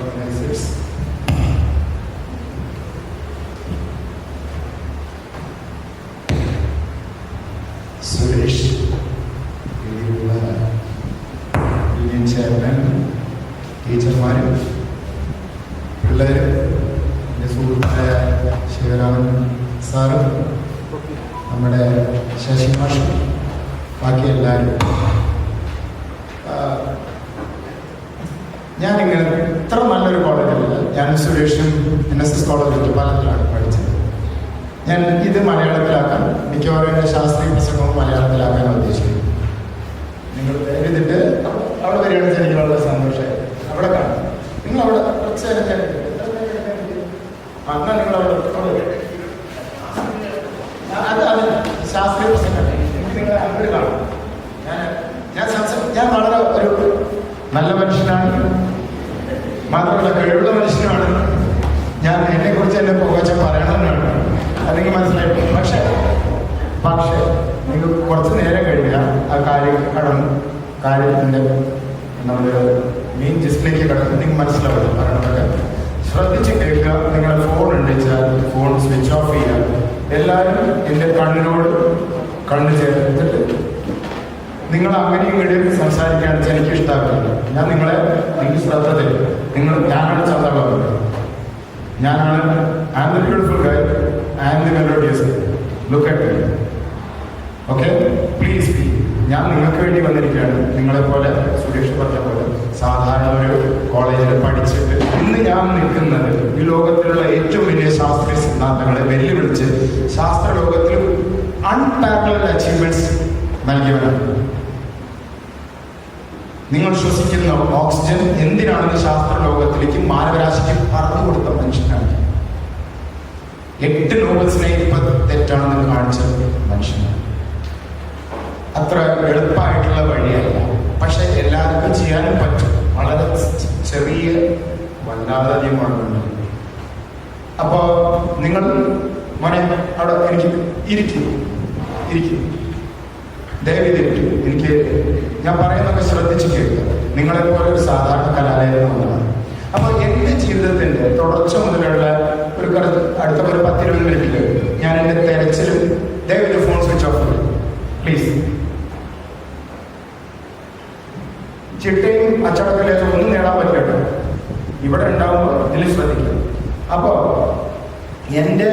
organizers. Suresh, union chairman, ടീച്ചർമാരും പിള്ളേരും, എൻ്റെ സുഹൃത്തായ ശിവരാമൻ സാറും നമ്മുടെ ശശി മാഷും ബാക്കി എല്ലാവരും. ഞാനിങ്ങനെ ഇത്ര നല്ലൊരു കോളേജിലല്ല. ഞാൻ സുരേഷും NSS കോളേജ് ഒറ്റപ്പാലത്തിലാണ് പഠിച്ചത്. ഞാൻ ഇത് മലയാളത്തിലാക്കാൻ, മിക്കവാറും എൻ്റെ ശാസ്ത്രീയ പ്രസംഗവും മലയാളത്തിലാക്കാൻ ഉദ്ദേശിക്കുന്നു. നിങ്ങൾ എഴുതിട്ട് അവിടെ വരികയാണെന്ന് വെച്ചാൽ എനിക്ക് വളരെ സന്തോഷമായി. അവിടെ കാണും. നിങ്ങൾ അവിടെ കുറച്ച് നേരം എന്നാൽ നിങ്ങൾ അവിടെ അത് ശാസ്ത്രീയ പ്രസംഗം നിങ്ങൾ അങ്ങോട്ട് കാണും. ഞാൻ വളരെ ഒരു നല്ല മനുഷ്യനാണ്, മാത്രമല്ല കഴിവുള്ള മനുഷ്യനാണ്. ഞാൻ എന്നെക്കുറിച്ച് എന്നെ പുകച്ച പറയണമെന്നാണ്, അതെനിക്ക് മനസ്സിലായിട്ട്. പക്ഷേ നിങ്ങൾ കുറച്ച് നേരം കഴിയുക ആ കാര്യത്തിൻ്റെ നമ്മുടെ മെയിൻ ജിസ്റ്റിലേക്ക് കിടന്ന് നിങ്ങൾക്ക് മനസ്സിലാവില്ല. പറയണതൊക്കെ ശ്രദ്ധിച്ച് കേൾക്കുക. നിങ്ങളുടെ ഫോൺ ഉണ്ടെച്ചാൽ ഫോൺ സ്വിച്ച് ഓഫ് ചെയ്യുക. എല്ലാവരും എൻ്റെ കണ്ണിനോട് കണ്ണ് ചേർത്തിട്ട് നിങ്ങൾ അങ്ങനെയും ഇങ്ങനെയും സംസാരിക്കുകയാണെന്ന് വെച്ചാൽ എനിക്ക് ഇഷ്ടമാക്കില്ല. ഞാൻ നിങ്ങൾ ശ്രദ്ധ തരും. ഞാനാണ് ചന്തമുള്ളത്, ഞാനാണ് and the beautiful Guy and the melodious Guy. Look at me. Okay, please be. ഞാൻ നിങ്ങൾക്ക് വേണ്ടി വന്നിരിക്കുകയാണ്. നിങ്ങളെപ്പോലെ സുരേഷ് പറഞ്ഞ പോലെ സാധാരണ ഒരു കോളേജിൽ പഠിച്ചിട്ട് ഇന്ന് ഞാൻ നിൽക്കുന്നത് ഈ ലോകത്തിലുള്ള ഏറ്റവും വലിയ ശാസ്ത്രീയ സിദ്ധാന്തങ്ങളെ വെല്ലുവിളിച്ച് ശാസ്ത്രലോകത്തിൽ അൺപാരലൽഡ് അച്ചീവ്മെന്റ്സ് നൽകിയവരാണ്. നിങ്ങൾ ശ്വസിക്കുന്ന ഓക്സിജൻ എന്തിനാണെന്ന് ശാസ്ത്രലോകത്തിലേക്ക് മാനവരാശിക്ക് പറഞ്ഞു കൊടുത്ത മനുഷ്യനാണ്. 8 നോബൽസിനെ ഇപ്പൊ തെറ്റാണെന്ന് കാണിച്ച മനുഷ്യനാണ്. അത്ര എളുപ്പമായിട്ടുള്ള വഴിയല്ല, പക്ഷെ എല്ലാവർക്കും ചെയ്യാനും പറ്റും. വളരെ ചെറിയ വല്ലാതെയും കുഴപ്പമുണ്ട്. അപ്പോ നിങ്ങൾ മോനെ അവിടെ എനിക്ക് ഇരിക്കും ദയവിതിരിക്കും. എനിക്ക് ഞാൻ പറയുന്നതൊക്കെ ശ്രദ്ധിച്ച് കേൾക്കുക. നിങ്ങളെപ്പോലെ ഒരു സാധാരണ കലാലയം ഒന്നാണ്. അപ്പോൾ എൻ്റെ ജീവിതത്തിൻ്റെ തുടർച്ച മുതലുള്ള അടുത്ത ഒരു 10-20 മിനിറ്റിൽ ഞാൻ എൻ്റെ തെരച്ചിലും ദയവിത് ഫോൺ സ്വിച്ച് ഓഫ് ചെയ്യും പ്ലീസ്. ചിട്ടയും അച്ചടക്കലേശം ഒന്നും നേടാൻ പറ്റില്ല. ഇവിടെ ഉണ്ടാകുമ്പോൾ ഇതിൽ ശ്രദ്ധിക്കുക. അപ്പോൾ എൻ്റെ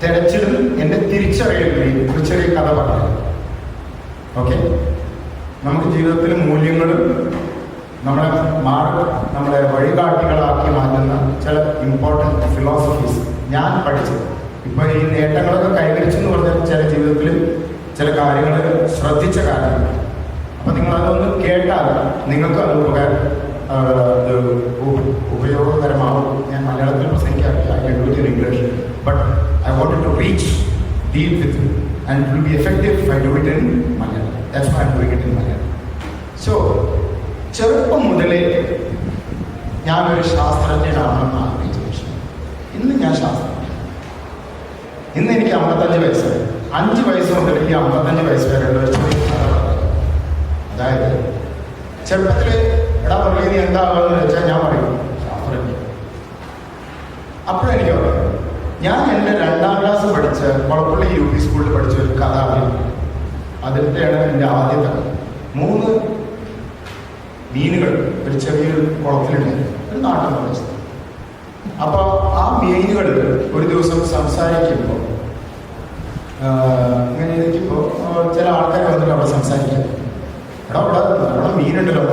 തെരച്ചിലും എൻ്റെ തിരിച്ചറിയലിൽ ഒരു ചെറിയ കഥ പറയാം. ഓക്കെ, നമുക്ക് ജീവിതത്തിൽ മൂല്യങ്ങളും നമ്മളെ വഴികാട്ടികളാക്കി മാറ്റുന്ന ചില ഇമ്പോർട്ടൻറ്റ് ഫിലോസഫീസ് ഞാൻ പഠിച്ചത്. ഇപ്പോൾ ഈ നേട്ടങ്ങളൊക്കെ കൈവരിച്ചെന്ന് പറഞ്ഞാൽ ചില ജീവിതത്തിൽ ചില കാര്യങ്ങൾ ശ്രദ്ധിച്ച കാര്യങ്ങൾ. അപ്പം നിങ്ങളതൊന്ന് കേട്ടാൽ നിങ്ങൾക്ക് അത് ഉപയോഗകരമാവും. ഞാൻ മലയാളത്തിൽ പ്രസംഗിക്കാറില്ല, I do it in English, but I wanted to reach deal with and it will be effective if I do it in Malayalam. That's why I'm doing it in Malayalam. So, ചെറുപ്പം മുതലേ ഞാനൊരു ശാസ്ത്രജ്ഞനാണെന്ന് ആഗ്രഹിച്ച മനുഷ്യൻ. ഇന്ന് ഞാൻ ശാസ്ത്രജ്ഞൻ. ഇന്ന് എനിക്ക് 55 വയസ്സായി. 5 വയസ്സ് മുതൽ ഈ 55 വയസ്സ് വരെ അതായത് ചെറുപ്പത്തിൽ എടാ പറയുന്നത് നീ എന്താകുമെന്ന് വെച്ചാൽ ഞാൻ പറയും ശാസ്ത്രജ്ഞൻ. അപ്പോഴെനിക്ക് പറയാം, ഞാൻ എൻ്റെ 2ാം ക്ലാസ് പഠിച്ച കൊളപ്പള്ളി UP സ്കൂളിൽ പഠിച്ച ഒരു കഥ അറിയാം. അതിൻ്റെയാണ് എൻ്റെ ആദ്യത്തെ കഥ. 3 മീനുകൾ ഒരു ചെറിയൊരു കുളത്തിലുണ്ട്, ഒരു നാട്ടിൻ പ്രദേശത്ത്. അപ്പോൾ ആ മീനുകൾ ഒരു ദിവസം സംസാരിക്കുമ്പോൾ ഇങ്ങനെ ഇരിക്കുമ്പോൾ ചില ആൾക്കാർ വന്നിട്ട് അവിടെ സംസാരിക്കാം. എടാ അവിടെ മീനുണ്ടല്ലോ,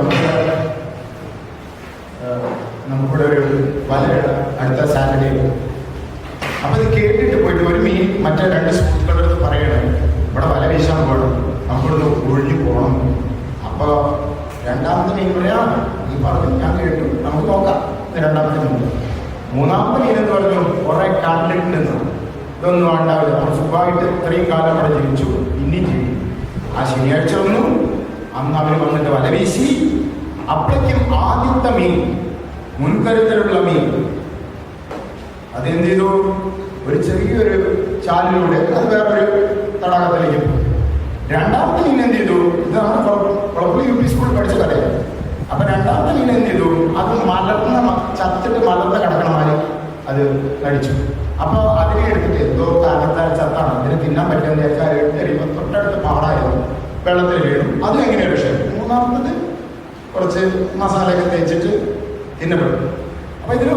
നമുക്കിവിടെ ഒരു വല അടുത്ത സാറ്റർഡേ. അപ്പോൾ ഇത് കേട്ടിട്ട് പോയിട്ട് ഒരു മീൻ മറ്റേ 2 സുഹൃത്തുക്കളുടെ അടുത്ത് പറയണം, ഇവിടെ വല വീശാൻ പോകണം, നമുക്കിവിടുന്ന് ഒഴിഞ്ഞു പോകണം. അപ്പോൾ 2ാമത്തെ മീൻ പറയാ, നീ പറഞ്ഞു ഞാൻ കേട്ടു, നമുക്ക് നോക്കാം. ഇത് 2ാമത്തെ മീൻ. 3ാമത്തെ മീൻ എന്ന് പറഞ്ഞു കുറെ കണ്ടിട്ടുണ്ടെന്ന്. ഇതൊന്നും ഉണ്ടാവില്ല, നമ്മൾ സുഖമായിട്ട് ഇത്രയും കാലം അവിടെ ജീവിച്ചു, ഇനിയും ജീവിക്കും. ആ ശനിയാഴ്ച വന്നു, അന്ന് അവർ വന്നിട്ട് വല വീശി. അപ്പോഴേക്കും ആദ്യത്തെ മീൻ, മുൻകരുതലുള്ള മീൻ, അതെന്ത് ചെയ്തു, ഒരു ചെറിയൊരു ചാലിലൂടെ അത് വേറൊരു തടാകത്തിലേക്ക് പോയി. 2ാമത്തെ മീൻ എന്ത് ചെയ്തു, ഇതാണ് കൊളപ്പള്ളി UP സ്കൂളിൽ പഠിച്ച കഥയാണ്. അപ്പൊ 2ാമത്തെ മീൻ എന്ത് ചെയ്തു, അത് മലർന്ന ചത്തിട്ട് മലർന്ന് കിടക്കണമാര് അത് കഴിച്ചു. അപ്പോൾ അതിനെ എടുത്തിട്ട് എന്തോ കാരണത്താൽ ചത്താണ്, അതിന് തിന്നാൻ പറ്റുമെന്ന് വിചാരിച്ചാൽ എടുത്തെറിയുമ്പോൾ തൊട്ടടുത്ത് പാടായിരുന്നു, വെള്ളത്തിൽ വീണു. അതും എങ്ങനെയൊരു വിഷയം. മൂന്നാമത്തത് കുറച്ച് മസാലയൊക്കെ തേച്ചിട്ട് തിന്നപ്പെടും. അപ്പൊ ഇതിൽ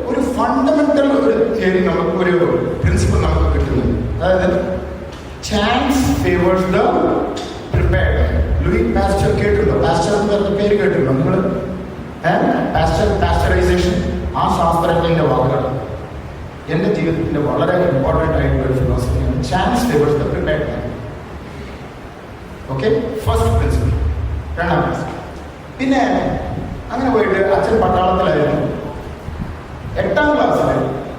ഒരു ഫണ്ടമെന്റൽ ഒരു തിയറി നമുക്ക്, ഒരു പ്രിൻസിപ്പിൾ നമുക്ക് കിട്ടുന്നു. അതായത് chance favours the prepared. Louis Pasteur കേട്ടിട്ടുണ്ടോ? പാസ്റ്റർ എന്ന് പറഞ്ഞ പേര് കേട്ടിട്ടുണ്ടോ നിങ്ങൾ? പാസ്റ്ററൈസേഷൻ, ആ ശാസ്ത്രജ്ഞന്റെ വാക്കുകളാണ്. എൻ്റെ ജീവിതത്തിന്റെ വളരെ ഇമ്പോർട്ടൻ്റ് ആയിട്ടുള്ള ഒരു ഫിലോസഫിയാണ് chance favours the prepared man. Okay, first principle. രണ്ടാം പ്രിൻസിപ്പിൾ. പിന്നെ അങ്ങനെ പോയിട്ട് അച്ഛൻ പട്ടാളത്തിലായിരുന്നു. 8ാം ക്ലാസ്സിൽ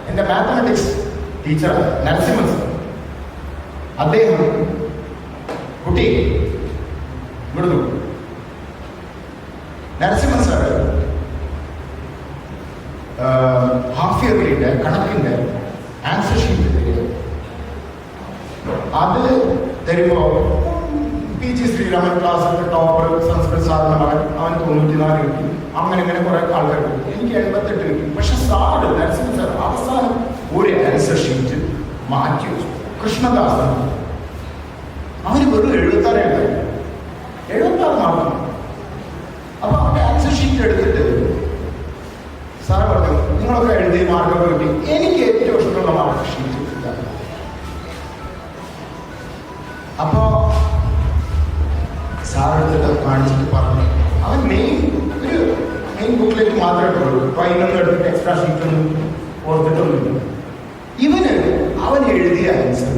എൻ്റെ മാത്തമാറ്റിക്സ് ടീച്ചർ നരസിംഹൻ സർ, അദ്ദേഹം കുട്ടി ഇവിടുന്നു നരസിംഹൻ സാർ ഹാഫ് ഇയർലിയുടെ കണക്കിൻ്റെ ആൻസർ ഷീറ്റ് തരിക. അത് തരുമ്പോൾ PG ശ്രീരാമൻ ക്ലാസ്സിന്റെ ടോപ്പർ സംസ്കൃത സാറിന് മകൻ, അവന് 94 കിട്ടി. അങ്ങനെ ഇങ്ങനെ കുറെ ആൾക്കാർ കിട്ടി. എനിക്ക് 78 കിട്ടി. പക്ഷെ സാറ് നരസിംഹൻ സാർ അവസാനം ഒരു ആൻസർ ഷീറ്റ് മാറ്റി വെച്ചു. കൃഷ്ണദാസൻ അവന് വെറും 76 എഴുതാൻ, 76 മാർക്ക്. അപ്പൊ അവന്റെ ആൻസർ ഷീറ്റ് എടുത്തിട്ട് സാറ് പറഞ്ഞു, നിങ്ങളൊക്കെ എഴുതി മാർക്കൊക്കെ കിട്ടി, എനിക്ക് ഏറ്റവും ഇഷ്ടമുള്ള മാർക്ക് ഷീറ്റ് ഇതാണ്. അപ്പോ സാറെടുത്തിട്ട് കാണിച്ചിട്ട് പറഞ്ഞു, അവൻ മെയിൻ ബുക്കിലേക്ക് മാത്രമേ ഇട്ടുള്ളൂ, ട്വൈനൊന്നും എടുത്തിട്ട് എക്സ്ട്രാ ഷീറ്റൊന്നും ഓർത്തിട്ടൊന്നുമില്ല. അവൻ എഴുതിയ ആൻസർ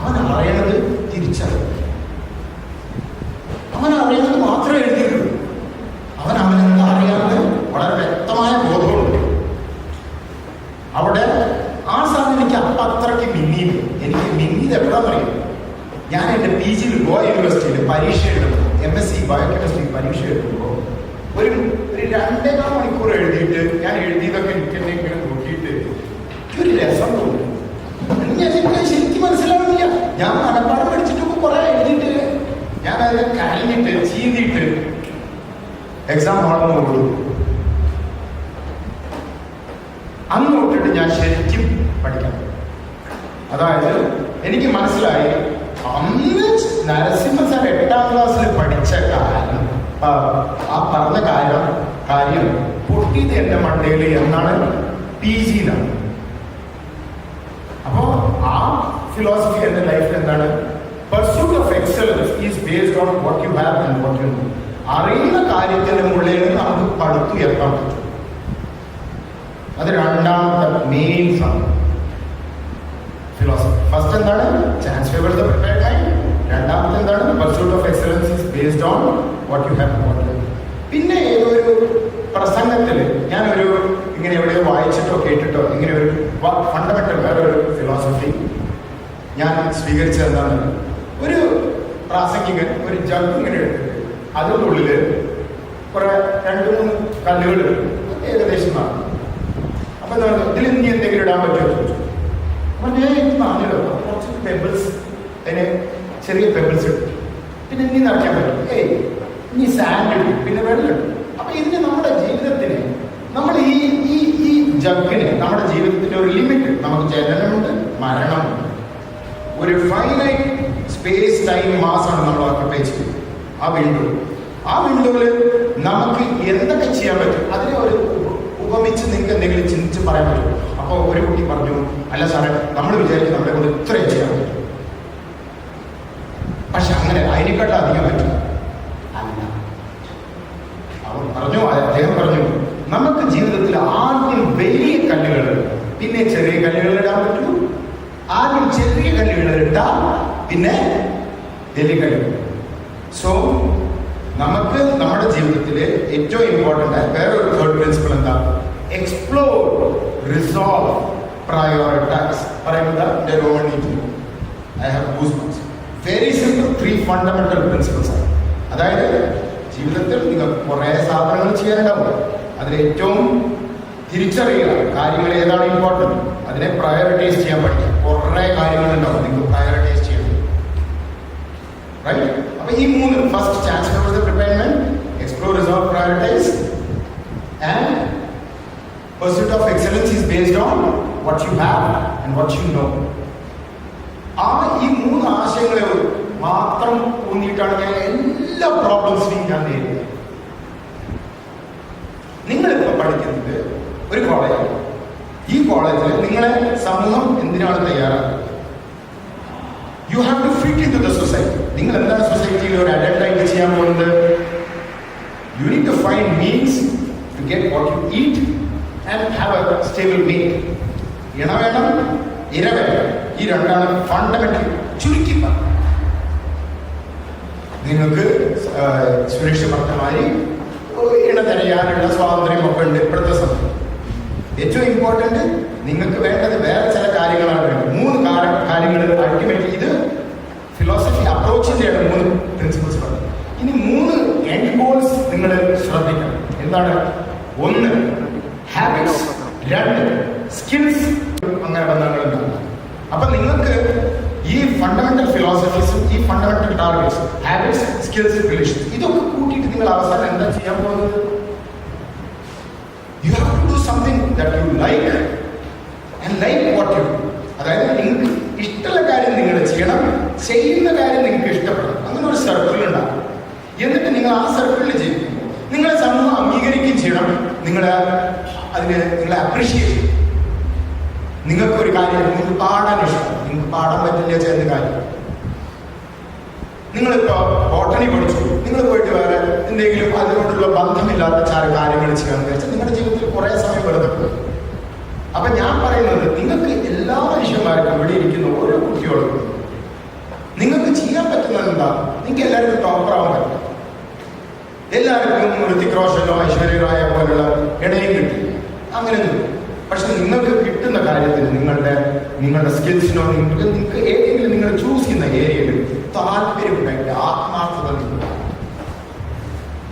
അവൻ അറിയണത് തിരിച്ചറിയും. അവൻ അറിയുന്നത് മാത്രമേ എഴുതിയിട്ടുള്ളൂ. അവനെന്താ അറിയാതെ വളരെ വ്യക്തമായ ബോധമുണ്ട്. അവിടെ ആ സാധനം എനിക്ക് അപ്പം അത്രയ്ക്ക് മിന്നിയില്ല. എനിക്ക് മിന്നിയത് എവിടെയാണെന്ന് അറിയാം. ഞാൻ എൻ്റെ PG ഗോവ യൂണിവേഴ്സിറ്റിയിൽ പരീക്ഷ എഴുതുമ്പോൾ, MSc ബയോകെമിസ്ട്രി പരീക്ഷ എഴുതുമ്പോൾ ഒരു 2.25 മണിക്കൂർ എഴുതിയിട്ട് ഞാൻ എഴുതിയതൊക്കെ എനിക്ക് ഇങ്ങനെ നോക്കിയിട്ട് ഒരു രസം തോന്നി. ശരിക്കും മനസ്സിലാവുന്നില്ല. ഞാൻ മനപ്പാടം പഠിച്ചിട്ടൊക്കെ കുറെ എഴുതിയിട്ട് ഞാൻ അതിനെ കഴിഞ്ഞിട്ട് ചീന്തിയിട്ട് എക്സാം ഹാളിൽ നോക്കൂ. അന്ന് തൊട്ടിട്ട് ഞാൻ ശരിക്കും പഠിക്കാം. അതായത് എനിക്ക് മനസ്സിലായി, അന്ന് നരസിംഹ സാർ 8ാം ക്ലാസ്സിൽ പഠിച്ച കാര്യം, ആ പറഞ്ഞ കാര്യം പൊട്ടിയത് എന്റെ മണ്ടയിൽ എന്നാണ് PG-യിലാണ്. അപ്പോ ആ ഫിലോസഫി എന്റെ ലൈഫിൽ എന്താണ്? Pursuit of excellence is based on what you have and what you know. അറിയുന്ന കാര്യത്തിന്റെ മുകളിൽ നമുക്ക് പടുത്തുയർത്താൻ പറ്റും. അത് രണ്ടാമത്തെ മെയിൻ ഫിലോസഫി. ഫസ്റ്റ് എന്താണ്? Chance favours the prepared mind. രണ്ടാമത്തെ എന്താണ്? Pursuit of excellence is based on what you have what you. പിന്നെ ഏതൊരു പ്രസംഗത്തിൽ ഞാനൊരു ഇങ്ങനെ എവിടെയോ വായിച്ചിട്ടോ കേട്ടിട്ടോ ഇങ്ങനെ ഒരു ഫണ്ടമെന്റൽ വേറൊരു ഫിലോസഫി ഞാൻ സ്വീകരിച്ചത് എന്താണ്? ഒരു പ്രാസംഗികൻ ഒരു ജഗ് ഇങ്ങനെ എടുത്തിട്ട് അതിൻ്റെ ഉള്ളിൽ കുറെ 2-3 കല്ലുകൾ ഏകദേശം കാണും. അപ്പൊ എന്താ പറയുക, ഇതിൽ ഇനി എന്തെങ്കിലും ഇടാൻ പറ്റുമോ ചോദിച്ചു. അപ്പൊ ഞാൻ എനിക്ക് പറഞ്ഞല്ലോ, കുറച്ച് പെബിൾസ്, അതിന് ചെറിയ പെബിൾസ് ഇട്ടു. പിന്നെ ഇനി നിറയ്ക്കാൻ പറ്റും. ഇനി സാൻഡ് ഇട്ടു, പിന്നെ വെള്ളം ഇട്ടു. അപ്പൊ ഇതിന് നമ്മുടെ ജീവിതത്തിന്, നമ്മൾ ഈ ജഗിന് നമ്മുടെ ജീവിതത്തിന്റെ ഒരു ലിമിറ്റ്, നമുക്ക് ജനനമുണ്ട്, മരണമുണ്ട്. ഒരു ഫൈനൈറ്റ് സ്പേസ് ടൈം മാസമാണ് നമ്മൾ ഓക്യുപ്പൈ ചെയ്യുന്നത്. ആ വിൻഡോയിൽ നമുക്ക് എന്തൊക്കെ ചെയ്യാൻ പറ്റും, അതിനെ ഒരു ഉപമിച്ച് നിങ്ങൾക്ക് എന്തെങ്കിലും ചിന്തിച്ച് പറയാൻ പറ്റും. അപ്പോൾ ഒരു കുട്ടി പറഞ്ഞു, അല്ല സാറേ, നമ്മൾ വിചാരിക്കും നമ്മളെ കൊണ്ട് ഇത്രയും ചെയ്യാൻ പറ്റും, പക്ഷെ അങ്ങനെ അതിനെക്കാട്ടും അധികം പറ്റും അല്ല. അദ്ദേഹം പറഞ്ഞു, നമുക്ക് ജീവിതത്തിൽ ആദ്യം വലിയ കല്ലുകൾ, പിന്നെ ചെറിയ കല്ലുകൾ ഇടാൻ പറ്റൂ. ആദ്യം ചെറിയ കല്ലുകൾ ഇട്ടാൽ പിന്നെ വലിയ കല്ലുകൾ. സോ നമുക്ക് നമ്മുടെ ജീവിതത്തിൽ ഏറ്റവും ഇമ്പോർട്ടൻ്റ് വേറൊരു തേർഡ് പ്രിൻസിപ്പിൾ എന്താ? Explore, resolve, prioritise. പറയുന്നത് Roman I have goosebumps. Very simple 3 fundamental principles ആണ്. അതായത് ജീവിതത്തിൽ നിങ്ങൾക്ക് കുറേ സാധനങ്ങൾ ചെയ്യാനുണ്ടാവും. അതിലേറ്റവും തിരിച്ചറിയുക കാര്യങ്ങൾ ഏതാണ് ഇമ്പോർട്ടൻറ്റ്, അതിനെ പ്രയോറിറ്റൈസ് ചെയ്യാൻ പഠിക്കുക. കുറേ കാര്യങ്ങളുണ്ടാവും നിങ്ങൾക്ക് പ്രയോറിറ്റൈസ് ചെയ്യണം. റൈറ്റ്? അപ്പൊ ഈ 3, first chance favours the prepared man, explore, resolve, prioritise and Pursuit of excellence is based on what you have and what you know. ഈ മൂന്ന് ആശയങ്ങളെ മാത്രം ഊന്നിയിട്ടാണ് ഞാൻ എല്ലാ പ്രോബ്ലംസിനെയും ഞാൻ നേരിടുന്നത്. നിങ്ങളിപ്പോൾ പഠിക്കുന്നത് ഒരു കോളേജാണ്. ഈ കോളേജിൽ നിങ്ങളെ സമൂഹം എന്തിനാണ് തയ്യാറാക്കുന്നത്? You have to fit in to the society. നിങ്ങൾ എന്താണ് സൊസൈറ്റിയിൽ ഒരു അഡൽട്ടായിട്ട് ചെയ്യാൻ പോകുന്നത്? You need to find means to get what you eat and have a stable meal. ഇണ വേണം, ഇര വേണം. ഈ രണ്ടാണ് ഫണ്ടമെന്റൽ. ചുരുക്കി പറഞ്ഞു, നിങ്ങൾക്ക് സുരക്ഷ ഭർത്തമാരി ഇണ തിരയാനുള്ള സ്വാതന്ത്ര്യം ഒക്കെ ഉണ്ട് ഇപ്പോഴത്തെ സമയം. ഏറ്റവും ഇമ്പോർട്ടന്റ് നിങ്ങൾക്ക് വേണ്ടത് വേറെ ചില കാര്യങ്ങളാണ് വേണ്ടത്. മൂന്ന് കാര്യങ്ങൾ അൾട്ടിമേറ്റ്ലി ഇത് ഫിലോസഫി അപ്രോച്ചിന്റെയാണ് മൂന്ന് പ്രിൻസിപ്പിൾസ് പറഞ്ഞത്. ഇനി മൂന്ന് എൻഡ് ഗോൾസ് നിങ്ങൾ ശ്രദ്ധിക്കണം. എന്താണ്? ഒന്ന് ഹാബിറ്റ്സ്, രണ്ട് സ്കിൽസ്. അങ്ങനെ ബന്ധങ്ങളുണ്ടാകും. അപ്പൊ നിങ്ങൾക്ക് ഈ ഫണ്ടമെന്റൽ ഫിലോസഫീസും ഈ fundamental targets, habits, skills, relations, ഇതൊക്കെ കൂട്ടിയിട്ട് നിങ്ങൾ അവസാനം എന്താ ചെയ്യാൻ പോകുന്നത്? You have to do something that you like and like what you. അതായത് നിങ്ങൾക്ക് ഇഷ്ടമുള്ള കാര്യം നിങ്ങൾ ചെയ്യണം, ചെയ്യുന്ന കാര്യം നിങ്ങൾക്ക് ഇഷ്ടപ്പെടണം. അങ്ങനെ ഒരു സർക്കിൾ ഉണ്ടാകും. എന്നിട്ട് നിങ്ങൾ ആ സർക്കിളിൽ ജീവിക്കുമ്പോൾ നിങ്ങളെ സമൂഹം അംഗീകരിക്കുകയും ചെയ്യണം. നിങ്ങളെ അപ്രീഷിയേറ്റ് ചെയ്യും. നിങ്ങൾക്ക് ഒരു കാര്യം, നിങ്ങൾക്ക് പാടാൻ ഇഷ്ടം, നിങ്ങൾക്ക് പാടാൻ പറ്റില്ല ചെയ്യുന്ന കാര്യം. നിങ്ങളിപ്പോ ബോട്ടണി പഠിച്ചു, നിങ്ങൾ പോയിട്ട് വേറെ എന്തെങ്കിലും അതിനോടുള്ള ബന്ധമില്ലാത്ത ചില കാര്യങ്ങൾ ചെയ്യാന്ന് വെച്ചാൽ നിങ്ങളുടെ ജീവിതത്തിൽ കുറെ സമയം വെറുതെ പോകും. അപ്പൊ ഞാൻ പറയുന്നത്, നിങ്ങൾക്ക് എല്ലാ മനുഷ്യന്മാർക്കും ഇവിടെ ഇരിക്കുന്ന ഓരോ കുട്ടികൾക്കും നിങ്ങൾക്ക് ചെയ്യാൻ പറ്റുന്നത് എന്താ? നിങ്ങൾക്ക് എല്ലാവർക്കും ടോപ്പറാവാൻ പറ്റും. എല്ലാവർക്കും ഋതിക് റോഷനോ ഐശ്വര്യ റായ പോലുള്ള ഇടയും കിട്ടും, അങ്ങനെയൊന്നും. പക്ഷെ നിങ്ങൾക്ക് കിട്ടുന്ന കാര്യത്തിൽ നിങ്ങളുടെ സ്കിൽസിനോ നിങ്ങൾക്ക് ഏതെങ്കിലും നിങ്ങൾ ചൂസ് ചെയ്യുന്ന ഏരിയയിൽ താല്പര്യമുണ്ടായിട്ട് ആത്മാർത്ഥത നിങ്ങൾ.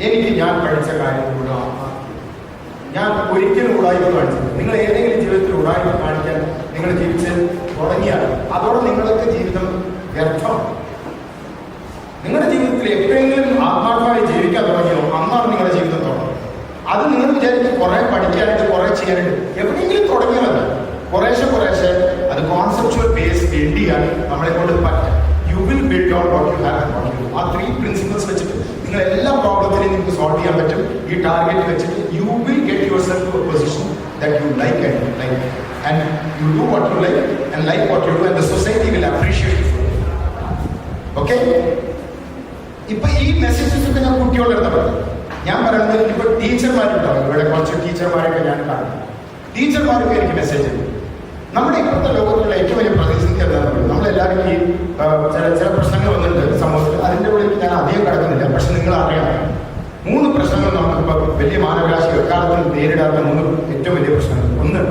എനിക്ക് ഞാൻ പഠിച്ച കാര്യത്തിലൂടെ ആത്മാർത്ഥത. ഞാൻ ഒരിക്കലും ഉടായ്പ കാണിച്ചില്ല. നിങ്ങൾ ഏതെങ്കിലും ജീവിതത്തിൽ ഉടായ്പ കാണിക്കാൻ നിങ്ങൾ ജീവിച്ച് തുടങ്ങിയാൽ അതോടെ നിങ്ങൾക്ക് ജീവിതം വ്യർത്ഥമാണ്. നിങ്ങളുടെ ജീവിതത്തിൽ എപ്പോഴെങ്കിലും ആത്മാർത്ഥമായി ജീവിക്കാൻ തുടങ്ങിയോ അന്നാണ് നിങ്ങളുടെ ജീവിതം തുടങ്ങുന്നത്. അത് നിങ്ങൾ വിചാരിക്കും കുറെ പഠിക്കാനായിട്ട് കുറെ ചെയ്യാനായിട്ട്. എവിടെയെങ്കിലും തുടങ്ങിയാൽ കുറേശ്ശെ അത് കോൺസെപ്ച്വൽ ബേസ് ബിൽഡ് ചെയ്യാൻ നമ്മളെ കൊണ്ട് പറ്റും. You will build on what you have and what you do. ആ 3 പ്രിൻസിപ്പിൾസ് വെച്ചിട്ട് നിങ്ങൾ എല്ലാ പ്രോബ്ലത്തിനെയും നിങ്ങൾക്ക് സോൾവ് ചെയ്യാൻ പറ്റും. ഈ ടാർഗറ്റ് വെച്ചിട്ട് you will get yourself to a position that you like and you do what you like and like what you do and the society will appreciate you. Okay? ഇപ്പൊ ഈ messages ഒക്കെ ഞാൻ കുട്ടികളുടെ അടുത്ത് പറഞ്ഞു. ഞാൻ പറയുന്നത് ഇപ്പൊ ടീച്ചർമാരുണ്ടാവും. ഇവിടെ കുറച്ച് ടീച്ചർമാരൊക്കെ ഞാൻ കാണും. ടീച്ചർമാർക്ക് എനിക്ക് മെസ്സേജ് ഉണ്ട്. നമ്മുടെ ഇപ്പോഴത്തെ ലോകത്തിലുള്ള ഏറ്റവും വലിയ പ്രതിസന്ധി എന്താണെന്ന് പറയുന്നത്, നമ്മളെല്ലാവരും ഈ ചില പ്രശ്നങ്ങൾ വന്നിട്ടുണ്ട് സമൂഹത്തിൽ. അതിൻ്റെ ഉള്ളിൽ ഞാൻ അധികം കിടക്കുന്നില്ല. പക്ഷെ നിങ്ങൾ അറിയണം, 3 പ്രശ്നങ്ങൾ നമുക്കിപ്പോൾ വലിയ മാനവരാശി എക്കാലത്തും നേരിടാത്ത 3 ഏറ്റവും വലിയ പ്രശ്നങ്ങൾ. ഒന്ന്,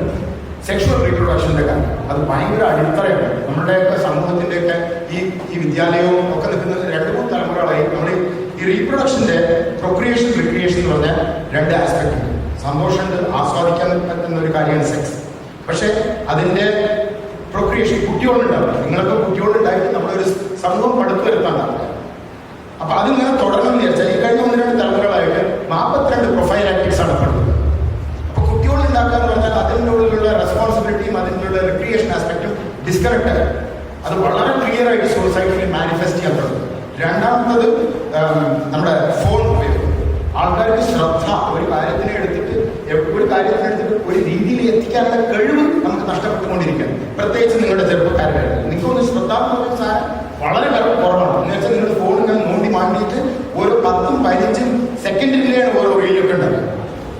സെക്ഷുവൽ റീപ്രൊഡക്ഷൻ്റെ കാര്യം. അത് ഭയങ്കര അടിത്തറയാണ്. നമ്മുടെയൊക്കെ സമൂഹത്തിൻ്റെയൊക്കെ ഈ വിദ്യാലയവും ഒക്കെ നിൽക്കുന്നത് 2-3 തലമുറകളായി. നമ്മൾ ഈ റീപ്രൊഡക്ഷൻ്റെ പ്രൊക്രിയേഷൻ, റിക്രിയേഷൻ എന്ന് പറഞ്ഞാൽ 2 ആസ്പെക്ട് ഉണ്ട്. സന്തോഷമുണ്ട്, ആസ്വാദിക്കാൻ പറ്റുന്ന ഒരു കാര്യമാണ് സെക്സ്. പക്ഷെ അതിൻ്റെ പ്രൊക്രിയേഷൻ, കുട്ടികളുണ്ടാവും. നിങ്ങളൊക്കെ കുട്ടികളുണ്ടായിട്ട് നമ്മളൊരു സമൂഹം പടുത്തു വരുത്താണ്ടാവില്ല. അപ്പൊ അതിങ്ങനെ തുടർന്ന് വിചാരിച്ചാൽ ഈ കഴിഞ്ഞ 1-2 തലമുറകളായിട്ട് 42 പ്രൊഫൈൽ ആക്ടിക്സ് ആണ് പഠിക്കുന്നത്. അപ്പൊ കുട്ടികളുണ്ടാക്കുക എന്ന് പറഞ്ഞാൽ അതിൻ്റെ ഉള്ളിലുള്ള റെസ്പോൺസിബിലിറ്റിയും അതിൻ്റെ ഉള്ള റിക്രിയേഷൻ ആസ്പെക്റ്റും ഡിസ്കണക്ട് ആയി. അത് വളരെ ക്ലിയർ ആയിട്ട് സൊസൈറ്റിയിൽ മാനിഫെസ്റ്റ് ചെയ്യാൻ തുടങ്ങും. രണ്ടാമത്തത് നമ്മുടെ ഫോൺ ഉപയോഗം. ആൾക്കാർക്ക് ശ്രദ്ധ ഒരു കാര്യത്തിനെ എടുത്തിട്ട് ഒരു രീതിയിൽ എത്തിക്കാനുള്ള കഴിവ് നമുക്ക് നഷ്ടപ്പെട്ടുകൊണ്ടിരിക്കുകയാണ്. പ്രത്യേകിച്ച് നിങ്ങളുടെ ചെറുപ്പക്കാരുടെ നിങ്ങൾക്കൊന്ന് ശ്രദ്ധ എന്ന് പറയുന്ന സാധനം വളരെ കുറവാണ്. എന്ന് വെച്ചാൽ നിങ്ങൾ ഫോൺ ഇങ്ങനെ നോണ്ടി മാറ്റിയിട്ട് ഓരോ 10-15 സെക്കൻഡിലാണ് ഓരോ റീലൊക്കെ ഉണ്ടാകും.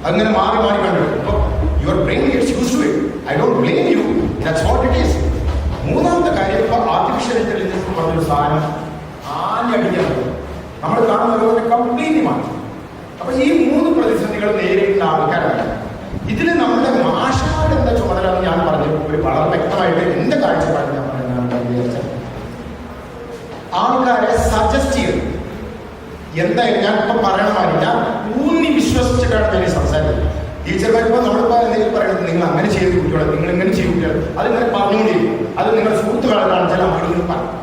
അങ്ങനെ മാറി കണ്ടു. അപ്പോൾ your brain gets used to it. I don't blame you, that's what it is. മൂന്നാമത്തെ കാര്യം, ഇപ്പോൾ ആർട്ടിഫിഷ്യൽ ഇന്റലിജൻസ് പറഞ്ഞൊരു സാധനം ആഞ്ഞടിക്കാൻ നമ്മൾ കാണുന്ന കംപ്ലീറ്റ്ലി മാറ്റി. അപ്പൊ ഈ 3 പ്രതിസന്ധികൾ നേരിടുന്ന ആൾക്കാരാണ്. ഇതിൽ നമ്മുടെ മാഷാട് എന്താ ചുമതല എന്ന് ഞാൻ പറഞ്ഞു. ഒരു വളരെ വ്യക്തമായിട്ട് എന്റെ കാഴ്ചപ്പാട് ഞാൻ പറയുന്നതാണ് വിചാരിച്ചത്. ആൾക്കാരെ സജസ്റ്റ് ചെയ്തു. എന്തായാലും ഞാൻ ഇപ്പൊ പറയണ മാറി ഞാൻ ഊന്നി വിശ്വസിച്ചിട്ടാണ് ഞാൻ സംസാരിക്കുന്നത്. ടീച്ചർമാരിപ്പോ നമ്മളിപ്പോ എന്തെങ്കിലും പറയുന്നത്, നിങ്ങൾ അങ്ങനെ ചെയ്ത് കുട്ടികളെ, നിങ്ങൾ ഇങ്ങനെ ചെയ്യും കുട്ടികൾ, അതിങ്ങനെ പറഞ്ഞുകൊണ്ടിരിക്കും. അത് നിങ്ങളുടെ സുഹൃത്തുക്കളെ കാണിച്ചാൽ അവരിങ്ങനെ പറയും.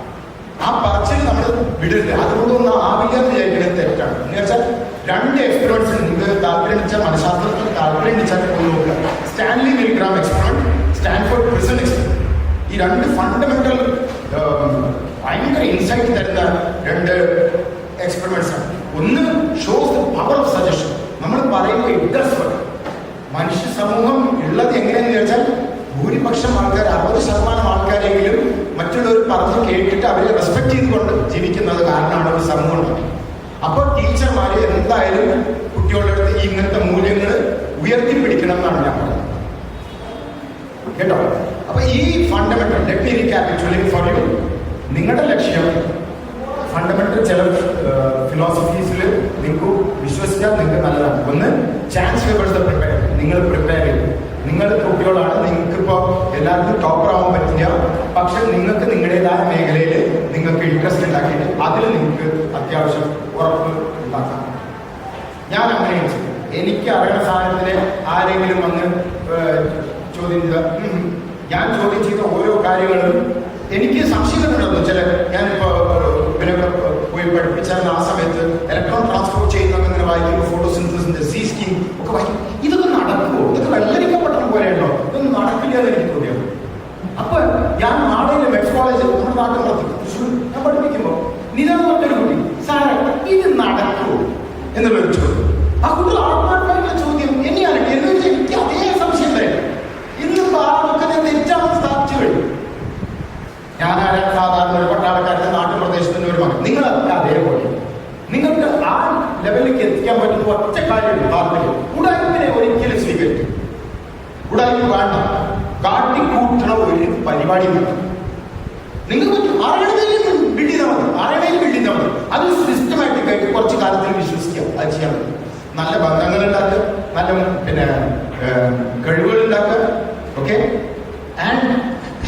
ആ പറച്ചിൽ നമ്മൾ വിടരുത്. അതുകൊണ്ടൊന്നും ആവില്ല എന്ന് വിചാരിക്കുന്നത് തെറ്റാണ്. എന്ന് വെച്ചാൽ 2 എക്സ്പെരിമെന്റ്സ് നിങ്ങൾക്ക് താല്പര്യം വെച്ചാൽ മനഃശാസ്ത്രത്തിന് താല്പര്യം വെച്ചാൽ പോയി നോക്കുക. ഈ രണ്ട് ഫണ്ടമെന്റൽ ഭയങ്കര ഇൻസൈറ്റ് തരുന്ന രണ്ട് എക്സ്പെരിമെന്റ്സ് ആണ്. ഒന്ന് shows the power of suggestion. നമ്മൾ പറയുമ്പോൾ ഇറ്റ് ഡസ് വർക്ക്. മനുഷ്യ സമൂഹം ഉള്ളത് എങ്ങനെയെന്ന് ചോദിച്ചാൽ ഭൂരിപക്ഷം ആൾക്കാർ 60% ആൾക്കാരെങ്കിലും മറ്റുള്ളവർ പറഞ്ഞ് കേട്ടിട്ട് അവരെ റെസ്പെക്ട് ചെയ്തുകൊണ്ട് ജീവിക്കുന്നത് കാരണമാണ് ഒരു സമൂഹം ഉണ്ടാകുന്നത്. അപ്പോൾ ടീച്ചർമാര് എന്തായാലും കുട്ടികളുടെ അടുത്ത് ഇങ്ങനത്തെ മൂല്യങ്ങൾ ഉയർത്തിപ്പിടിക്കണം എന്നാണ് ഞാൻ പറയുന്നത് കേട്ടോ. അപ്പൊ ഈ fundamental let me recapitulate for you. നിങ്ങളുടെ ലക്ഷ്യം ഫണ്ടമെന്റൽ ചില ഫിലോസഫീസിൽ നിങ്ങൾക്ക് വിശ്വസിച്ചാൽ നിങ്ങൾക്ക് നല്ലതാണ്. ഒന്ന്, ചാൻസ് ഫേവേഴ്സ് ദ പ്രിപ്പയർ. നിങ്ങൾ പ്രിപ്പയർ ചെയ്യും. നിങ്ങൾ കുട്ടികളാണ്, നിങ്ങൾക്ക് ഇപ്പോൾ എല്ലാവർക്കും ടോപ്പർ ആവാൻ പറ്റില്ല. പക്ഷെ നിങ്ങൾക്ക് നിങ്ങളുടേതായ മേഖലയിൽ നിങ്ങൾക്ക് ഇൻട്രസ്റ്റ് ഉണ്ടാക്കിയിട്ട് അതിൽ നിങ്ങൾക്ക് അത്യാവശ്യം ഉറപ്പ് ഉണ്ടാക്കാം. ഞാൻ അങ്ങനെയാണ് ചെയ്യും. എനിക്ക് അറിയുന്ന സാധനത്തിന് ആരെങ്കിലും വന്ന് ചോദ്യം ചെയ്ത ഞാൻ ചോദ്യം ചെയ്ത ഓരോ കാര്യങ്ങളും എനിക്ക് സംശയങ്ങളുണ്ടോ. ചില ഞാനിപ്പോൾ പിന്നെ പോയി പഠിപ്പിച്ചാൽ ആ സമയത്ത് ഇലക്ട്രോൺ ട്രാൻസ്പോർട്ട് ചെയ്യുന്നതൊക്കെ ഇങ്ങനെ വായിക്കുമ്പോൾ ഫോട്ടോസിന്തസിന്റെ സീ സ്കീം ഒക്കെ വായിക്കും. ഇതൊക്കെ നടക്കുമോ? ഇതൊക്കെ വെള്ളരിക്കപ്പെട്ട പോലെയുണ്ടോ? ഇതൊന്നും നടക്കില്ല എന്ന് എനിക്ക് തോന്നിയത്. അപ്പൊ ഞാൻ നാളെ മെഡ്സ് കോളേജ് നമ്മുടെ നാട്ടിൽ തൃശ്ശൂർ ഞാൻ പഠിപ്പിക്കുമ്പോൾ നിതാ പറഞ്ഞൊരു കുട്ടി, സാറേ ഇത് നടക്കുമോ എന്നുള്ളൊരു ചോദ്യം. ആ കുട്ടികൾ ആത്മാർത്ഥമായിട്ടുള്ള ചോദ്യം എന്നെയാണ്. എന്ന് വെച്ചാൽ എനിക്ക് അതേ സംശയം വരെ ഇന്നിപ്പോ ആ ഒക്കെ തെറ്റാണെന്ന് സ്ഥാപിച്ചു കഴിഞ്ഞു. ഞാനാണ് സാധാരണ ഒരു പട്ടാളക്കാരുടെ നാട്ടുപ്രദേശത്തിന്റെ ഒരു മകൻ. നിങ്ങളൊക്കെ അതേപോലെ നിങ്ങൾക്ക് ആ ലെവലിലേക്ക് എത്തിക്കാൻ പറ്റുന്ന ഒറ്റ കാര്യം താല്പര്യം. ഉടായ്പിനെ ഒരിക്കലും സ്വീകരിക്കും. ഉടായ്പ വേണ്ട. കാട്ടിക്കൂട്ടണ ഒരു പരിപാടി നിങ്ങൾക്ക് ആരുടെയും ബിൽഡ് ചെയ്താൽ മതി. ആരുടെയും ബിൽഡ് ചെയ്താൽ മതി. അത് സിസ്റ്റമാറ്റിക് ആയിട്ട് കുറച്ച് കാലത്തിൽ വിശ്വസിക്കാം. അത് ചെയ്യാൻ മതി. നല്ല ബന്ധങ്ങൾ ഉണ്ടാക്കുക, നല്ല പിന്നെ കഴിവുകൾ ഉണ്ടാക്കുക. Okay, and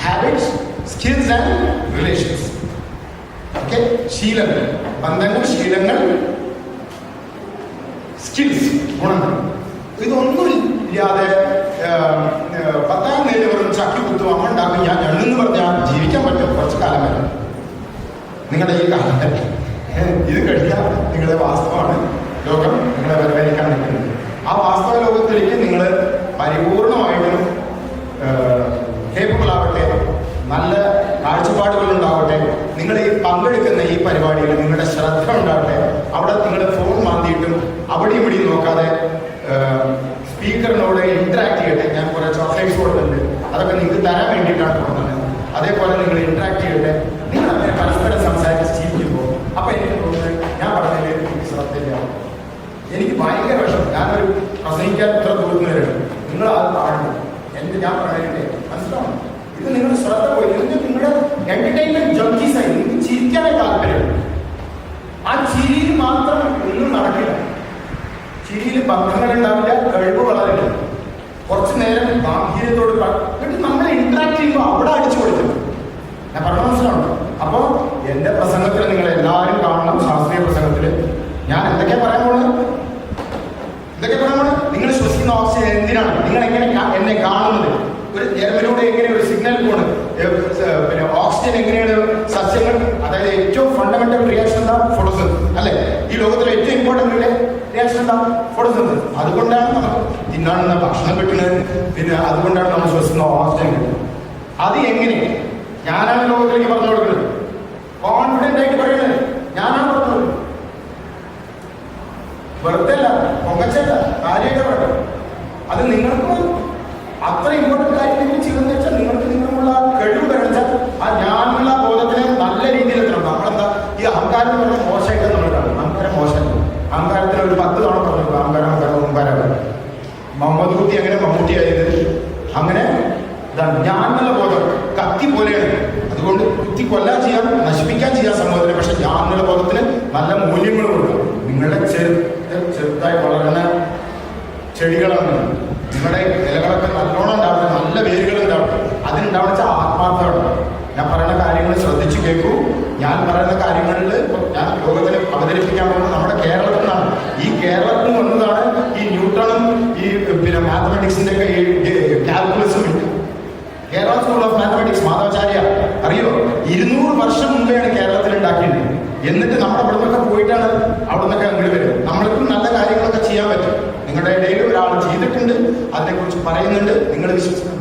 habits, skills and relations. Okay, ശീലങ്ങൾ, ബന്ധങ്ങൾ, ശീലങ്ങൾ, സ്കിൽസ്, ഗുണങ്ങൾ. ഇതൊന്നും ഇല്ലാതെ 10ാം തീയതി വെറും ചക്കി കുത്തും അമ്മ ഉണ്ടാക്കും ഞാൻ ഞണ്ടെന്ന് പറഞ്ഞാൽ ജീവിക്കാൻ പറ്റും കുറച്ച് കാലം വരെ. നിങ്ങളുടെ ഈ കാലം ഇത് കഴിക്കാൻ നിങ്ങളുടെ വാസ്തവമാണ് ലോകം നിങ്ങളെ വരവേൽക്കാൻ നിൽക്കുന്നത്. ആ വാസ്തവ ലോകത്തിലേക്ക് നിങ്ങൾ പരിപൂർണമായിട്ടും കേപ്പബിൾ ആവട്ടെ, നല്ല കാഴ്ചപ്പാടുകൾ ഉണ്ടാവട്ടെ. നിങ്ങൾ ഈ പങ്കെടുക്കുന്ന ഈ പരിപാടിയിൽ നിങ്ങളുടെ ശ്രദ്ധ ഉണ്ടാവട്ടെ. അവിടെ നിങ്ങൾ ഫോൺ മാന്തിയിട്ടും അവിടെ ഇവിടെയും നോക്കാതെ സ്പീക്കറിനോട് ഇന്ററാക്ട് ചെയ്യട്ടെ. ഞാൻ കുറെ ചോക്ലേറ്റ്സ് കൊടുക്കുന്നുണ്ട്, അതൊക്കെ നിങ്ങൾക്ക് തരാൻ വേണ്ടിയിട്ടാണ് കൊടുക്കുന്നത്. അതേപോലെ നിങ്ങൾ ഇന്ററാക്ട് ചെയ്യട്ടെ. നിങ്ങൾ അങ്ങനെ പരസ്പരം സംസാരിച്ച് ജീവിക്കുമ്പോൾ അപ്പൊ എനിക്ക് തോന്നുന്നത് ഞാൻ പറഞ്ഞതിൽ എനിക്ക് ശ്രദ്ധയില്ല. എനിക്ക് ഭയങ്കര വിഷമം. ഞാനൊരു പ്രസംഗിക്കാൻ ഇത്ര തോന്നുന്നവരുണ്ട്. നിങ്ങൾ അത് കാണുന്നു. ഞാൻ പറഞ്ഞതിന്റെ മനസ്സിലാവണം. ഇത് നിങ്ങളുടെ ശ്രദ്ധ പോയി. നിങ്ങളുടെ എന്റർടൈൻമെന്റ് ജംഗീസായി. നിങ്ങൾക്ക് ചിരിക്കാനേ താല്പര്യമുണ്ട്. ആ ചിരിയിൽ മാത്രം ഒന്നും നടക്കില്ല. ചിരിയിൽ ബന്ധങ്ങൾ ഉണ്ടാവില്ല, കഴിവ് വളരില്ല. കുറച്ചു നേരം ഗാംഭീര്യത്തോട് എന്നിട്ട് നമ്മളെ ഇന്ററാക്ട് ചെയ്യുമ്പോൾ അവിടെ അടിച്ചു കൊടുക്കണം. ഞാൻ പറഞ്ഞ മനസ്സിലാവണം. അപ്പൊ എന്റെ പ്രസംഗത്തിൽ നിങ്ങൾ എല്ലാവരും കാണണം. ശാസ്ത്രീയ പ്രസംഗത്തിൽ ഞാൻ എന്തൊക്കെയാ പറയാൻ പോകുന്നത്? നിങ്ങൾ ശ്വസിക്കുന്ന ഓക്സിജൻ എന്തിനാണ്? നിങ്ങൾ എങ്ങനെ എന്നെ കാണുന്നത്? ഒരു ഞരമ്പിലൂടെ എങ്ങനെ ഒരു സിഗ്നൽ പോണ്? പിന്നെ ഓക്സിജൻ എങ്ങനെയാണ് സസ്യങ്ങൾ, അതായത് ഏറ്റവും ഫണ്ടമെന്റൽ റിയാക്ഷൻ എന്താ? ഫോട്ടോസിന്തസിസ് അല്ലെ? ഈ ലോകത്തിലെ ഏറ്റവും ഇമ്പോർട്ടന്റ് റിയാക്ഷൻ എന്താ? ഫോട്ടോസിന്തസിസ്. അതുകൊണ്ടാണ് നമുക്ക് തിന്നാണെന്ന ഭക്ഷണം കിട്ടുന്നത്. പിന്നെ അതുകൊണ്ടാണ് നമ്മൾ ശ്വസിക്കുന്ന ഓക്സിജൻ കിട്ടുന്നത്. അത് എങ്ങനെ? ഞാനാണ് ലോകത്തിലേക്ക് പറഞ്ഞു കൊടുക്കുന്നത്. കോൺഫിഡന്റ് ആയിട്ട് പറയുന്നത് ഞാനാണ് പറഞ്ഞു കൊടുക്കുന്നത്. വെറുതെ അല്ല, പൊങ്ങച്ചല്ല, കാര്യമായിട്ട് പറയണം. അത് നിങ്ങൾക്ക് അത്ര ഇമ്പോർട്ടൻ്റ് ആയിട്ട് നിങ്ങൾ ചെയ്യുന്നത് വെച്ചാൽ നിങ്ങൾക്ക് നിങ്ങളുള്ള കഴിവ് വരച്ചാൽ ആ ഞാനുള്ള ബോധത്തിനെ നല്ല രീതിയിൽ എത്തണം. നമ്മളെന്താ ഈ അഹങ്കാരം എന്ന് പറഞ്ഞാൽ മോശമായിട്ട് നമ്മൾ കാണും. അഹങ്കാരം മോശമല്ല. അഹങ്കാരത്തിന് ഒരു 10 തവണ പറഞ്ഞു അഹങ്കാരം. മുഹമ്മദ് കുട്ടി എങ്ങനെ മമ്മൂട്ടിയായത്? അങ്ങനെ ഞാനുള്ള ബോധം കത്തി പോലെയാണ്. അതുകൊണ്ട് കുത്തി കൊല്ലാൻ ചെയ്യാം, നശിപ്പിക്കാൻ ചെയ്യാൻ സമൂഹത്തിന്. പക്ഷെ ഞാനുള്ള ബോധത്തിന് നല്ല മൂല്യങ്ങളുണ്ട്. നിങ്ങളുടെ ചെറുതായി വളരുന്ന ചെടികളാണ്. നിങ്ങളുടെ ഇലകളൊക്കെ നല്ലോണം ഉണ്ടാവട്ടെ, നല്ല വേരുകൾ ഉണ്ടാവട്ടെ. അതിനുണ്ടാവുന്ന ആത്മാർത്ഥമാണ്. ഞാൻ പറയുന്ന കാര്യങ്ങൾ ശ്രദ്ധിച്ചു കേൾക്കൂ. ഞാൻ പറയുന്ന കാര്യങ്ങളിൽ ഞാൻ ലോകത്തിന് അവതരിപ്പിക്കാൻ പോകുന്നത് നമ്മുടെ കേരളത്തിൽ നിന്നാണ്. ഈ കേരളത്തിൽ വന്നതാണ് ഈ ന്യൂട്ടണും ഈ പിന്നെ മാത്തമാറ്റിക്സിന്റെ ഒക്കെ കാൽക്കുലസും. കേരള സ്കൂൾ ഓഫ് മാത്തമാറ്റിക്സ് മാധവാചാര്യ അറിയോ? 200 വർഷം മുമ്പെയാണ് കേരളത്തിൽ ഉണ്ടാക്കിയത്. എന്നിട്ട് നമ്മുടെ അവിടെ നിന്നൊക്കെ പോയിട്ടാണ് അവിടെ നിന്നൊക്കെ അങ്ങോട്ട് വരും. നമ്മൾക്കും നല്ല കാര്യങ്ങളൊക്കെ ചെയ്യാൻ പറ്റും. നിങ്ങളുടെ ഇടയിൽ ഒരാൾ ആൾ ചെയ്തിട്ടുണ്ട്, അതിനെക്കുറിച്ച് പറയുന്നുണ്ട്. നിങ്ങൾ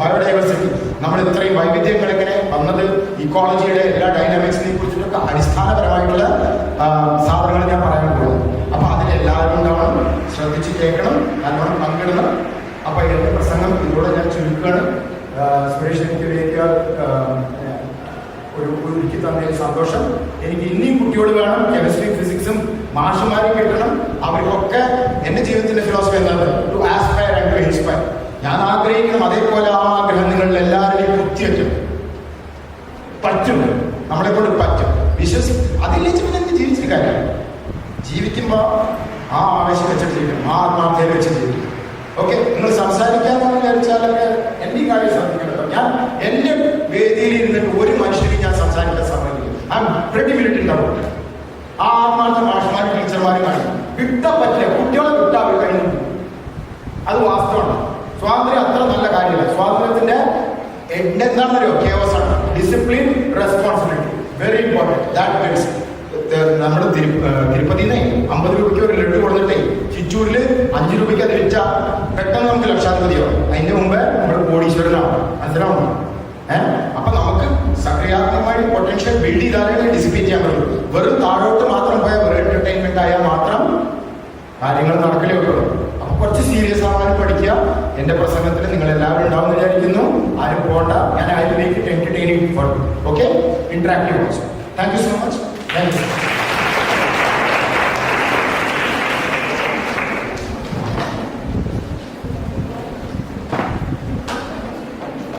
ബയോഡൈവേഴ്സിറ്റി, നമ്മൾ ഇത്രയും വൈവിധ്യങ്ങൾ എങ്ങനെ വന്നത്, ഇക്കോളജിയുടെ എല്ലാ ഡൈനാമിക്സിനെ കുറിച്ചിട്ടൊക്കെ അടിസ്ഥാനപരമായിട്ടുള്ള സാധനങ്ങൾ ഞാൻ പറയാൻ പോകുന്നു. അപ്പൊ അതിലെല്ലാവരും ഉണ്ടാവണം, ശ്രദ്ധിച്ച് കേൾക്കണം, നല്ലോണം പങ്കിടണം. അപ്പൊ എന്റെ പ്രസംഗം ഇതോടെ ഞാൻ ചുരുക്കുകയാണ്. സുരേഷ് എനിക്ക് ഒരുക്കി തന്നതിൽ സന്തോഷം. എനിക്ക് ഇനിയും കുട്ടികൾ വേണം, കെമിസ്ട്രി ഫിസിക്സും മാഷുമാരെ കിട്ടണം. അവർക്കൊക്കെ എന്റെ ജീവിതത്തിന്റെ ഫിലോസഫി എന്താണ്? To aspire and to inspire. ഞാൻ ആഗ്രഹിക്കണം അതേപോലെ ആ ആഗ്രഹം നിങ്ങളിൽ എല്ലാവരെയും കുത്തിവെക്കും. പറ്റും, നമ്മളെ കൊണ്ട് പറ്റും, അതിലേക്ക് പിന്നെ എനിക്ക് ജീവിച്ചിട്ട് കാര്യമാണ്. ജീവിക്കുമ്പോൾ ആ ആവേശം വെച്ചിട്ട് ജീവിക്കണം, ആ ആത്മാർത്ഥയിൽ വെച്ച് ജീവിക്കും. ഓക്കെ, നിങ്ങൾ സംസാരിക്കാമെന്ന് വിചാരിച്ചാലൊക്കെ എൻ്റെ ഈ കാര്യം ശ്രദ്ധിക്കണം. ഞാൻ എൻ്റെ വേദിയിൽ ഇരുന്നിട്ട് ഒരു മനുഷ്യനും ഞാൻ സംസാരിക്കാൻ സമ്മതിക്കും. ആ ക്രെഡിബിലിറ്റി ഉണ്ടാവും. ആ ആത്മാർത്ഥ മാഷന്മാരും ടീച്ചർമാരും കാണിക്കും. വിട്ടാൻ പറ്റില്ല, കുട്ടികളെ വിട്ടാ കഴിഞ്ഞു. അത് വാസ്തവമാണ്. സ്വാതന്ത്ര്യം അത്ര നല്ല കാര്യമില്ല. സ്വാതന്ത്ര്യത്തിന്റെ എന്താണെന്നറിയോ? കേവസ് ആണ്. Discipline, responsibility, very important. That means നമ്മുടെ തിരുപ്പതിനെ 50 രൂപയ്ക്ക് ഒരു ലഡു കൊടുത്തിട്ടേ ചിറ്റൂരിൽ 5 രൂപയ്ക്ക് അത് വിറ്റ പെട്ടെന്ന് നമുക്ക് ലക്ഷാധിപതിയാവും. അതിന്റെ മുമ്പ് നമ്മൾ കോടീശ്വരനാവും. മനസ്സിലാവുന്നു? അപ്പൊ നമുക്ക് സക്രിയാത്മകമായി പൊട്ടൻഷ്യൽ ബിൽഡ് ചെയ്താലേ ഡിസിപ്ലിൻ ചെയ്യാൻ പറ്റും. വെറും താഴോട്ട് മാത്രം പോയാൽ വെറും എന്റർടൈൻമെന്റ് ആയാൽ മാത്രം കാര്യങ്ങൾ നടക്കലേ ഉള്ളൂ. അപ്പൊ കുറച്ച് സീരിയസ് ആവാനും പഠിക്കുക. എന്റെ പ്രസംഗത്തിൽ നിങ്ങൾ എല്ലാവരും ഉണ്ടാവും വിചാരിക്കുന്നു. ആരും പോണ്ട. ഞാൻ I will make it entertaining for okay, interactive also. Thank you so much. Thank you.